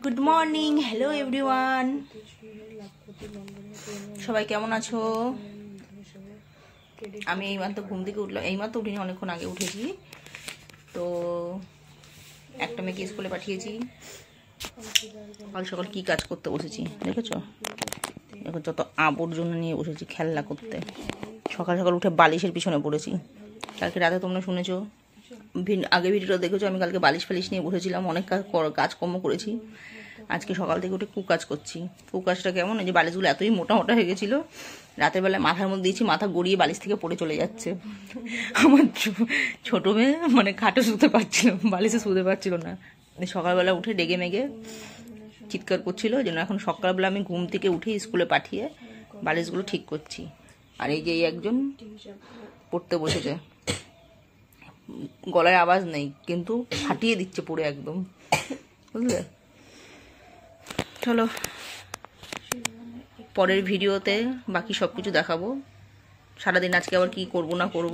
Good morning, hello everyone, সবাই কেমন আছো? আমি এইমাত্র ঘুম থেকে উঠলাম, এইমাত্র উঠিনি, অনেকক্ষণ আগে উঠেছি। তো একটা মেয়েকে স্কুলে পাঠিয়েছি। সকাল সকাল কী কাজ করতে বসেছি দেখেছো? দেখো যত আবর্জনা নিয়ে বসেছি খেলনা করতে। সকাল সকাল উঠে বালিশের পিছনে পড়েছি। কালকে রাতে তোমরা শুনেছো, আগে ভিডিওটা দেখেছো, আমি কালকে বালিশ ফালিশ নিয়ে বসেছিলাম, অনেক কাজকর্ম করেছি। আজকে সকাল থেকে উঠে কুকাজ করছি। কুকাজটা কেমন, এই যে বালিশগুলো এতই মোটা মোটা হয়ে গেছিলো, রাতের বেলায় মাথার মধ্যে দিয়েছি, মাথা গড়িয়ে বালিশ থেকে পড়ে চলে যাচ্ছে। আমার ছোটো মেয়ে মানে খাটে শুতে পারছিল, বালিশে শুতে পারছিল না, সকালবেলা উঠে ডেগে মেগে চিৎকার করছিল। যেন এখন সকালবেলা আমি ঘুম থেকে উঠে স্কুলে পাঠিয়ে বালিশগুলো ঠিক করছি। আর এই যে এই একজন পড়তে বসেছে, গলায় আওয়াজ নেই কিন্তু ফাটিয়ে দিচ্ছে পুরো একদম, বুঝলে? চলো পরের ভিডিওতে বাকি সব কিছু দেখাবো। সারাদিন আজকে আবার কি করব না করব